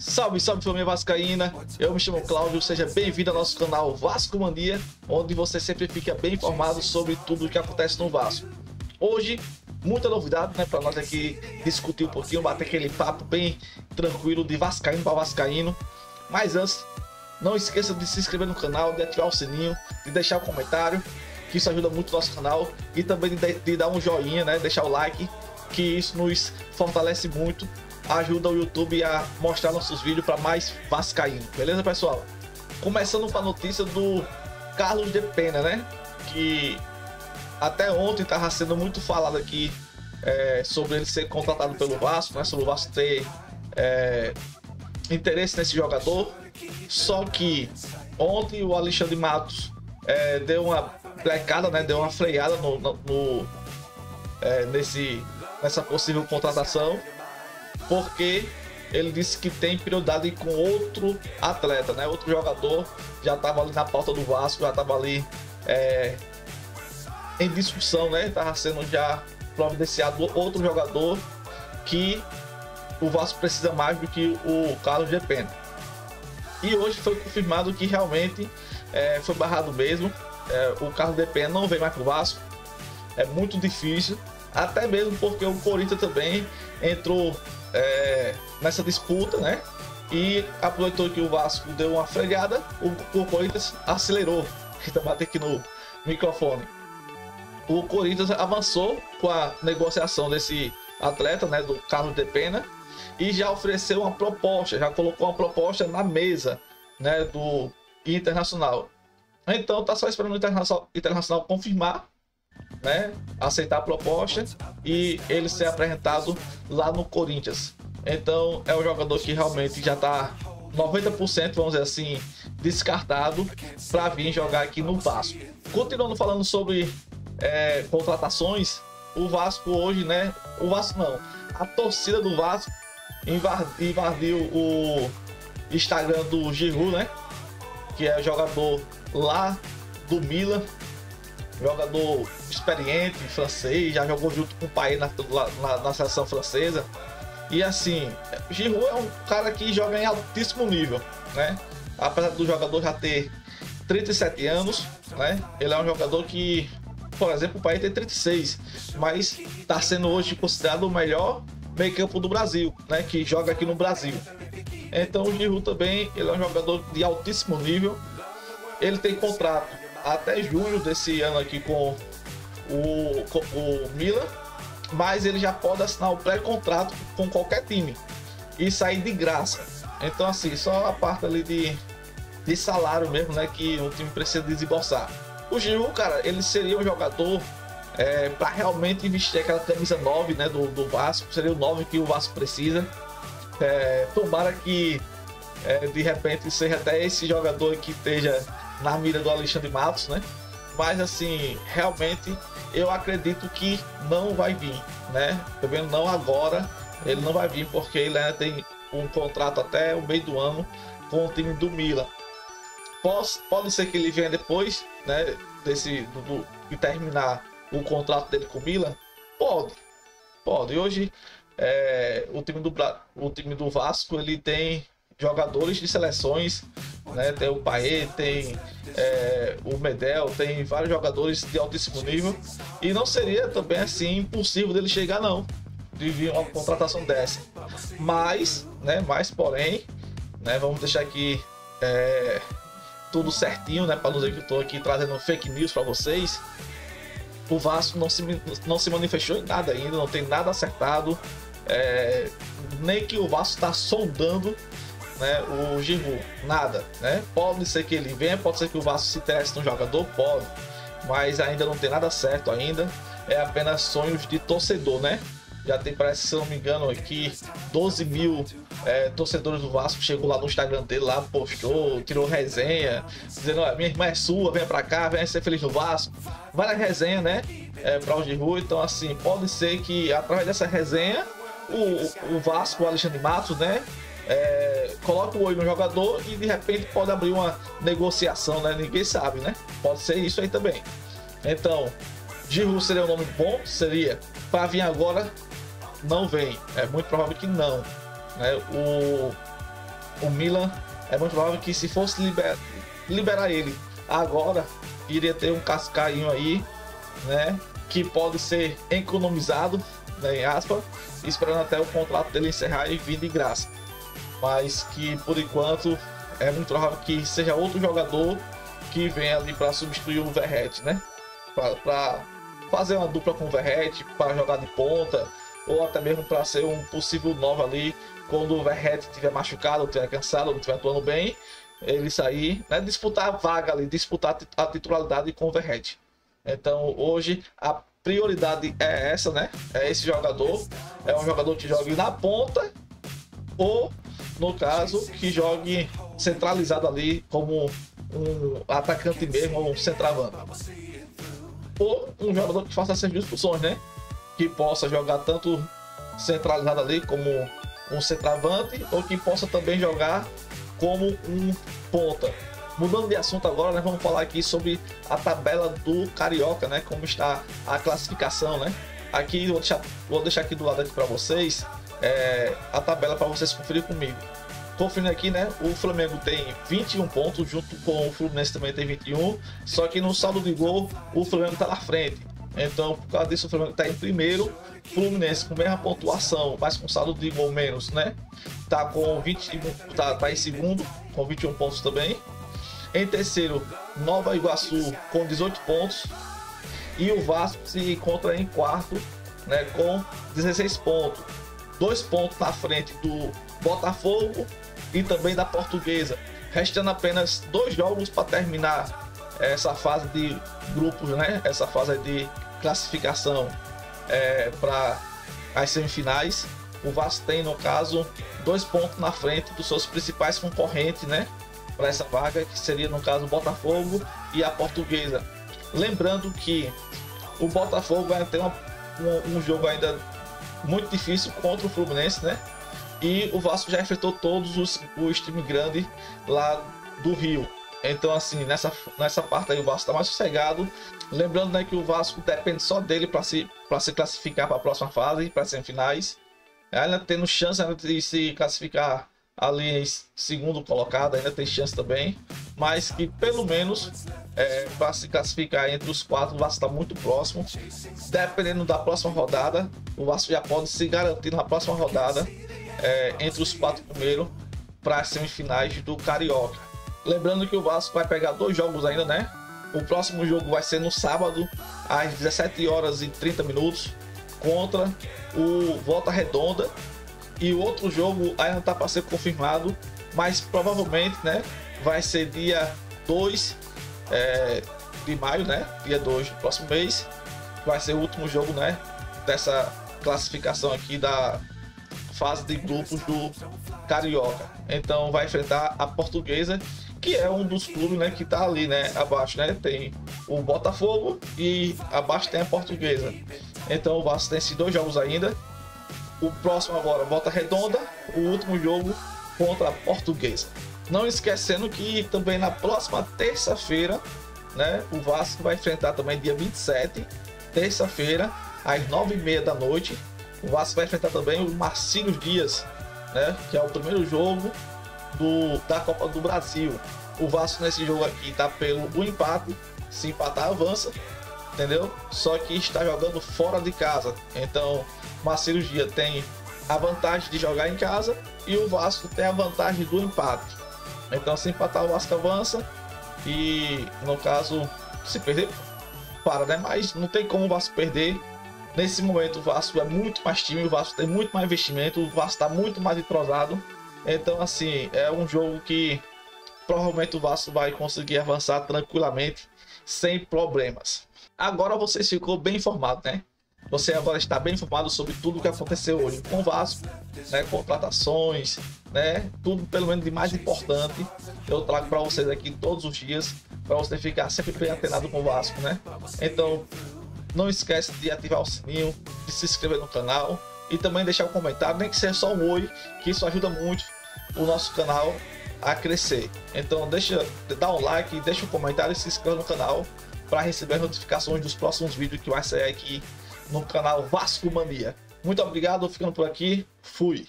Salve, salve família vascaína, eu me chamo Cláudio, seja bem-vindo ao nosso canal Vasco Mania, onde você sempre fica bem informado sobre tudo o que acontece no Vasco. Hoje, muita novidade, né, para nós aqui discutir um pouquinho, bater aquele papo bem tranquilo de vascaíno para vascaíno. Mas antes, não esqueça de se inscrever no canal, de ativar o sininho, de deixar o comentário, que isso ajuda muito o nosso canal, e também de dar um joinha, né, deixar o like, que isso nos fortalece muito, ajuda o YouTube a mostrar nossos vídeos para mais vascaíno, beleza, pessoal? Começando com a notícia do Carlos de Pena, né, que até ontem estava sendo muito falado aqui sobre ele ser contratado pelo Vasco, né, sobre o Vasco ter interesse nesse jogador. Só que ontem o Alexandre Matos deu uma brecada, né, deu uma freada nessa possível contratação, porque ele disse que tem prioridade com outro atleta, né? Outro jogador já estava ali na pauta do Vasco, já estava ali em discussão, né? Estava sendo já providenciado outro jogador que o Vasco precisa mais do que o Carlos de Pena. E hoje foi confirmado que realmente foi barrado mesmo. O Carlos de Pena não vem mais para o Vasco. É muito difícil, até mesmo porque o Corinthians também entrou nessa disputa, né? E aproveitou que o Vasco deu uma freada, o Corinthians acelerou. Então bater aqui no microfone. O Corinthians avançou com a negociação desse atleta, né, do Carlos de Pena, e já ofereceu uma proposta, já colocou uma proposta na mesa, né, do Internacional. Então tá só esperando o Internacional confirmar, né, aceitar a proposta e ele ser apresentado lá no Corinthians. Então é um jogador que realmente já tá 90%, vamos dizer assim, descartado para vir jogar aqui no Vasco. Continuando falando sobre contratações, o Vasco hoje, né, o Vasco não, a torcida do Vasco invadiu o Instagram do Giroud, né, que é jogador lá do Milan, jogador experiente, francês, já jogou junto com o pai na seleção francesa. E assim, Giroud é um cara que joga em altíssimo nível, né? Apesar do jogador já ter 37 anos, né? Ele é um jogador que, por exemplo, o pai tem 36, mas está sendo hoje considerado o melhor meio-campo do Brasil, né? Que joga aqui no Brasil. Então o Giroud também, ele é um jogador de altíssimo nível. Ele tem contrato até junho desse ano aqui com o Milan, mas ele já pode assinar o pré-contrato com qualquer time e sair de graça. Então assim, só a parte ali de salário mesmo, né, que o time precisa desembolsar. O Giroud, cara, ele seria um jogador para realmente vestir aquela camisa 9, né, do Vasco. Seria o 9 que o Vasco precisa. Tomara que de repente seja até esse jogador que esteja na mira do Alexandre Matos, né? Mas assim, realmente eu acredito que não vai vir, né? Também não agora, ele não vai vir porque ele ainda tem um contrato até o meio do ano com o time do Milan. Pode ser que ele venha depois, né? De terminar o contrato dele com o Milan? Pode. E hoje o time do Vasco, ele tem jogadores de seleções, né? Tem o Paê, tem o Medel, tem vários jogadores de altíssimo nível, e não seria também assim impossível dele chegar, não, de vir uma contratação dessa. Mas porém, né, vamos deixar aqui tudo certinho, né, para não dizer que eu estou aqui trazendo fake news para vocês. O Vasco não se manifestou em nada ainda, não tem nada acertado, nem que o Vasco está sondando, né, o Giroud, nada, né? Pode ser que ele venha, pode ser que o Vasco se interesse no jogador, pode, mas ainda não tem nada certo ainda, é apenas sonhos de torcedor, né? Já tem, parece, se eu não me engano, aqui 12 mil torcedores do Vasco chegou lá no Instagram dele, lá postou, tirou resenha, dizendo: olha, minha irmã é sua, venha pra cá, venha ser feliz no Vasco. Várias resenhas, né, para o Giroud. Então assim, pode ser que através dessa resenha o Vasco, o Alexandre Matos, né, coloca o olho no jogador e de repente pode abrir uma negociação, né? Ninguém sabe, né? Pode ser isso aí também. Então, Giroud seria um nome bom? Seria. Para vir agora, não vem. É muito provável que não, né? o Milan é muito provável que se fosse liberar ele agora, iria ter um cascainho aí, né, que pode ser economizado, né, em aspas, esperando até o contrato dele encerrar e vir de graça. Mas que por enquanto é muito provável que seja outro jogador que venha ali para substituir o Verratti, né? Para fazer uma dupla com o Verratti, para jogar de ponta, ou até mesmo para ser um possível 9 ali quando o Verratti estiver machucado, ou estiver cansado, ou não estiver atuando bem, ele sair, né? Disputar a vaga ali, disputar a titularidade com o Verratti. Então hoje a prioridade é essa, né? É esse jogador, é um jogador que jogue na ponta ou, no caso, que jogue centralizado ali como um atacante mesmo, ou um centroavante. Ou um jogador que faça essas duas funções, né? Que possa jogar tanto centralizado ali como um centroavante, ou que possa também jogar como um ponta. Mudando de assunto agora, né, vamos falar aqui sobre a tabela do Carioca, né? Como está a classificação, né? Aqui vou deixar aqui do lado aqui para vocês a tabela para vocês conferir comigo. Conferindo aqui, né? O Flamengo tem 21 pontos, junto com o Fluminense também tem 21. Só que no saldo de gol, o Flamengo está na frente. Então, por causa disso, o Flamengo está em primeiro. Fluminense com a mesma pontuação, mas com saldo de gol menos, né? Tá com 20, tá em segundo, com 21 pontos também. Em terceiro, Nova Iguaçu com 18 pontos. E o Vasco se encontra em quarto, né, com 16 pontos. 2 pontos na frente do Botafogo e também da Portuguesa. Restando apenas 2 jogos para terminar essa fase de grupos, né? Essa fase de classificação para as semifinais. O Vasco tem, no caso, 2 pontos na frente dos seus principais concorrentes, né? Para essa vaga, que seria, no caso, o Botafogo e a Portuguesa. Lembrando que o Botafogo vai ter um jogo ainda muito difícil contra o Fluminense, né? E o Vasco já enfrentou todos os times grandes lá do Rio. Então, assim, nessa parte aí o Vasco está mais sossegado. Lembrando, né, que o Vasco depende só dele para se classificar para a próxima fase, para as semifinais. Ainda tendo chance de se classificar ali em segundo colocado, ainda tem chance também. Mas que pelo menos para se classificar entre os 4, o Vasco está muito próximo. Dependendo da próxima rodada, o Vasco já pode se garantir na próxima rodada entre os 4 primeiros para as semifinais do Carioca. Lembrando que o Vasco vai pegar 2 jogos ainda, né? O próximo jogo vai ser no sábado, às 17h30, contra o Volta Redonda. E o outro jogo ainda está para ser confirmado, mas provavelmente, né, vai ser dia 2 de maio, né? Dia 2 do próximo mês. Vai ser o último jogo, né, dessa classificação aqui da fase de grupos do Carioca. Então vai enfrentar a Portuguesa, que é um dos clubes, né, que tá ali, né, abaixo, né? Tem o Botafogo e abaixo tem a Portuguesa. Então o Vasco tem esses 2 jogos ainda. O próximo agora, Volta Redonda, o último jogo contra a Portuguesa. Não esquecendo que também na próxima terça-feira, né, o Vasco vai enfrentar também dia 27, terça-feira, às 9h30 da noite. O Vasco vai enfrentar também o Marcílio Dias, né, que é o primeiro jogo da Copa do Brasil. O Vasco nesse jogo aqui tá pelo empate, se empatar avança, entendeu? Só que está jogando fora de casa. Então, Marcílio Dias tem a vantagem de jogar em casa e o Vasco tem a vantagem do empate. Então, se empatar, o Vasco avança e, no caso, se perder, para, né? Mas não tem como o Vasco perder. Nesse momento, o Vasco é muito mais time, o Vasco tem muito mais investimento, o Vasco está muito mais entrosado. Então, assim, é um jogo que provavelmente o Vasco vai conseguir avançar tranquilamente, sem problemas. Agora vocês ficou bem informado, né? Você agora está bem informado sobre tudo o que aconteceu hoje com o Vasco, né? Contratações, né? Tudo pelo menos de mais importante eu trago para vocês aqui todos os dias, para você ficar sempre bem antenado com o Vasco, né? Então, não esquece de ativar o sininho, de se inscrever no canal e também deixar um comentário, nem que seja só um oi, que isso ajuda muito o nosso canal a crescer. Então dá um like, deixa um comentário e se inscreva no canal para receber notificações dos próximos vídeos que vai sair aqui no canal Vasco Mania. Muito obrigado, ficando por aqui, fui!